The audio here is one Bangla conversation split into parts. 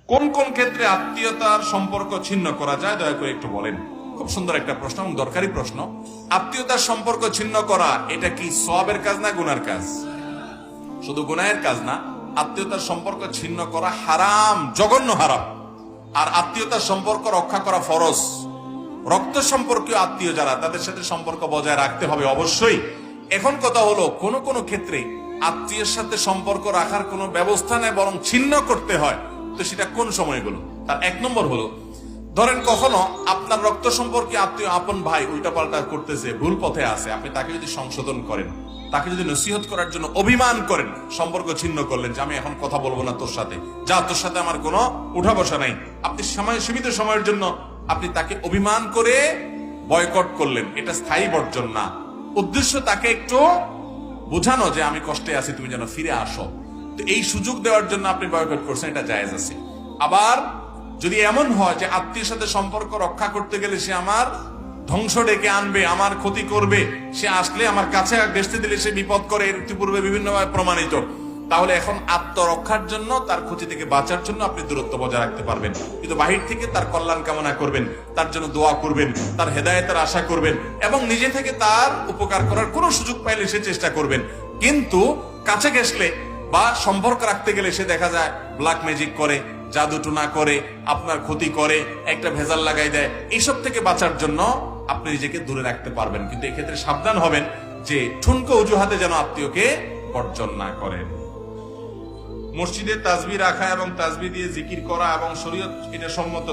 কোন কোন ক্ষেত্রে আত্মীয়তার সম্পর্ক ছিন্ন করা যায়, দয়া করে একটু বলেন। খুব সুন্দর একটা প্রশ্ন এবং দরকারি প্রশ্ন। আত্মীয়তার সম্পর্ক ছিন্ন করা এটা কি সওয়াবের কাজ না গুনার কাজ? শুধু গুনাহের কাজ না, আত্মীয়তার সম্পর্ক ছিন্ন করা হারাম, জঘন্য হারাম। আর আত্মীয়তার সম্পর্ক রক্ষা করা ফরজ। রক্ত সম্পর্কীয় আত্মীয় যারা, তাদের সাথে সম্পর্ক বজায় রাখতে হবে অবশ্যই। এখন কথা হলো, কোন কোন ক্ষেত্রে আত্মীয়ের সাথে সম্পর্ক রাখার কোনো ব্যবস্থা নেই, বরং ছিন্ন করতে হয়। তো সেটা কোন সময়গুলো? তার এক নম্বর হলো, ধরেন কখনো আপনার রক্ত সম্পর্কে আত্মীয় আপন ভাই উল্টাপাল্টা করতেছে, ভুল পথে আছে, আপনি তাকে যদি সংশোধন করেন, তাকে যদি নসিহত করার জন্য অভিমান করেন, সম্পর্ক ছিন্ন করলেন যে আমি এখন কথা বলবো না তোর সাথে, যা তোর সাথে আমার কোনো উঠা বসা নাই, আপনি সীমিত সময়ের জন্য আপনি তাকে অভিমান করে বয়কট করলেন, এটা স্থায়ী বর্জন না। উদ্দেশ্য তাকে একটু বোঝানো যে আমি কষ্টে আছি, তুমি যেন ফিরে আসো। তো এই সুযোগ দেওয়ার জন্য আপনি বয়কট করছেন, এটা জায়েজ আছে। আবার যদি এমন হয় যে আত্মীয়ের সাথে সম্পর্ক রক্ষা করতে গেলে সে আমার ধ্বংস ডেকে আনবে, আমার ক্ষতি করবে, সে আসলে আমার কাছে ঘেঁষতে দিলে সে বিপদ করে, এর ইতিপূর্বে বিভিন্নভাবে প্রমাণিত, তাহলে এখন আত্মরক্ষার জন্য, তার ক্ষতি থেকে বাঁচার জন্য আপনি দূরত্ব বজায় রাখতে পারবেন। কিন্তু বাহির থেকে তার কল্যাণ কামনা করবেন, তার জন্য দোয়া করবেন, তার হেদায়েতের আশা করবেন এবং নিজে থেকে তার উপকার করার কোনো সুযোগ পাইলে সে চেষ্টা করবেন। কিন্তু কাছে ঘেঁষলে বা সম্পর্ক রাখতে গেলে সে দেখা যায় ব্ল্যাক ম্যাজিক করে, জাদু টুনা করে, আপনার ক্ষতি করে, একটা ভেজাল লাগাই দেয়। এইসব থেকে বাঁচার জন্য আপনি নিজেকে দূরে রাখতে পারবেন, কিন্তু এক্ষেত্রে সাবধান হবেন যে ঠুনকো অজুহাতে যেন আত্মীয়কে বর্জন না করেন। মসজিদে তাসবিহ রাখা এবং তাসবিহ দিয়ে জিকির করা এবং শরীয়ত, এটা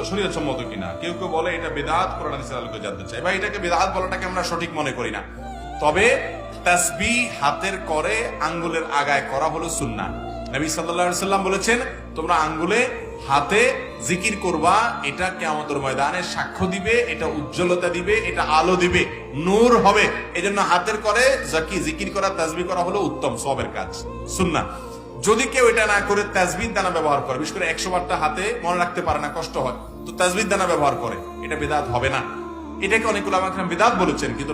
শরীয়ত সম্মত কিনা? কেউ কেউ বলে এটা বিদআত, কোরআন হাদিসের আলোকে জানতে চাই। ভাই, এটাকে বিদআত বলাটাকে আমরা সঠিক মনে করি না। তবে তাসবিহ হাতের করে আঙ্গুলের আগায় করা হলো সুন্নাহ। নবী সাল্লাল্লাহু আলাইহি সাল্লাম বলেছেন, তোমরা আঙ্গুলে হাতে জিকির করবা, এটা কিয়ামতের ময়দানে সাক্ষ্য দিবে, এটা উজ্জ্বলতা দিবে, এটা আলো দিবে, নূর হবে। এজন্য হাতের করে জিকির করা, তাসবিহ করা হলো উত্তম সওয়াবের কাজ, সুন্নাহ। যদি কেউ এটা না করে তাসবিহ দানা ব্যবহার করে, বিশেষ করে 100 বারটা হাতে মনে রাখতে পারে না, কষ্ট হয়, তো তাসবিহ দানা ব্যবহার করে, এটা বিদআত হবে না। এটাকে অনেক উলামা কেরাম বিদআত বলেছেন, কিন্তু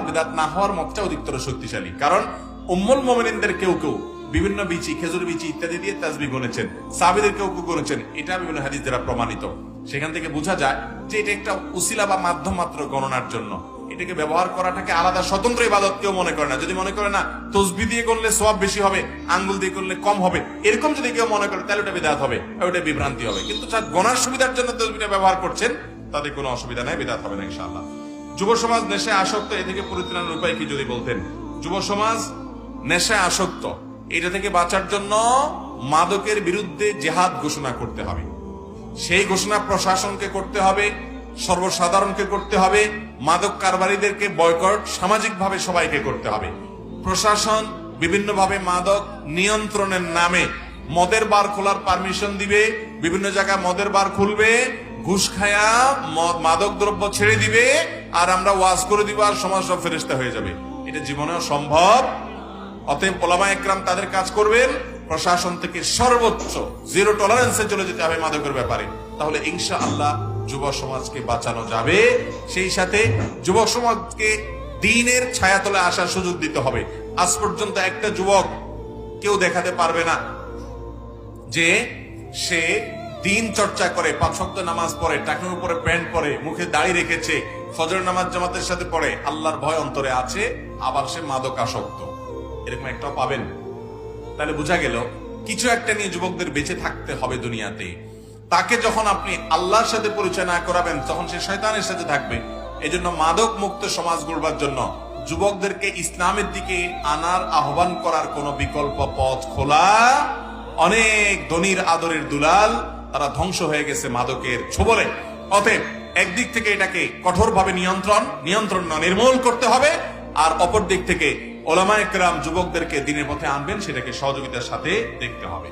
বিদআত না হওয়ার মতটা অধিকতর শক্তিশালী। কারণ উম্মুল মুমিনিনদের কেউ কেউ বিভিন্ন বিচি, খেজুর বিচি ইত্যাদি দিয়ে তাসবিহ গণেছেন, সাহাবীদের কেউ কেউ গণেছেন, এটা বিভিন্ন হাদিস দ্বারা প্রমাণিত। সেখান থেকে বোঝা যায় যে এটা একটা উসিলা বা মাধ্যম মাত্র গণনার জন্য। এটাকে ব্যবহার করাটাকে আলাদা স্বতন্ত্র ইবাদত কেউ মনে করে না। যদি মনে করে না তাসবিহ দিয়ে করলে সওয়াব বেশি হবে, আঙ্গুল দিয়ে করলে কম হবে, এরকম যদি কেউ মনে করে, তাহলে ওটা বিদআত হবে, ওটা বিভ্রান্তি হবে। কিন্তু যারা গণার সুবিধার জন্য তাসবিহটা ব্যবহার করছেন, তাদের কোনো অসুবিধা নাই, বিদআত হবে না ইনশাআল্লাহ। যুব সমাজ নেশায় আসক্ত, এ থেকে পরিত্রাণের উপায় কি যদি বলতেন? যুব সমাজ নেশায় আসক্ত, এটা থেকে বাঁচার জন্য মাদকের বিরুদ্ধে জিহাদ ঘোষণা করতে হবে। সেই ঘোষণা প্রশাসনকে করতে হবে, সর্বসাধারণকে করতে হবে, মাদক কারবারিদেরকে বয়কট সামাজিকভাবে সবাইকে করতে হবে। প্রশাসন বিভিন্নভাবে মাদক নিয়ন্ত্রণের নামে মদের বার খোলার পারমিশন দিবে, বিভিন্ন জায়গায় মদের বার খুলবে, ঘুষ খায়া মাদক দ্রব্য ছেড়ে দিবে, আর আমরা ওয়াজ করে দিব, আর সমাজ সব ফেরেশতা হয়ে যাবে। এটা জীবনেও সম্ভব। অতএব উলামা একরাম তাদের কাজ করবেন, প্রশাসন থেকে সর্বোচ্চ জিরো টলারেন্সে চলে যেতে হবে মাদকের ব্যাপারে। তাহলে ইনশাআল্লাহ যুব সমাজকে বাঁচানো যাবে। সেই সাথে যুব সমাজকে দ্বীনের ছায়াতলে আসার সুযোগ দিতে হবে। আজ পর্যন্ত একটা যুবক কেউ দেখাতে পারবে না যে সে দ্বীন চর্চা করে, 5 ওয়াক্ত নামাজ পড়ে, টাকের উপরে প্যান্ট পরে, মুখে দাড়ি রেখেছে, ফজর নামাজ জামাতের সাথে পড়ে, আল্লাহর ভয় অন্তরে আছে, আবার সে মাদক আসক্ত, এরকম একটাও পাবেন? তাহলে বোঝা গেল কিছু একটা নিয়ে যুবকদের বেঁচে থাকতে হবে দুনিয়াতে। তাকে যখন আপনি আল্লাহর সাথে পরিচয় না করাবেন, তখন সে শয়তানের সাথে থাকবে। এজন্য মাদক মুক্ত সমাজ গড়বার জন্য যুবকদেরকে ইসলামের দিকে আনার আহ্বান করার কোন বিকল্প পথ খোলা। অনেক ধনীর আদরের দুলাল, তারা ধ্বংস হয়ে গেছে মাদকের ছোবলে। অতএব একদিক থেকে এটাকে কঠোরভাবে নিয়ন্ত্রণ নির্মূল করতে হবে, আর অপর দিক থেকে উলামায়ে কেরাম যুবকদেরকে দ্বীনের পথে আনবেন, সেটাকে সহযোগিতার সাথে দেখতে হবে।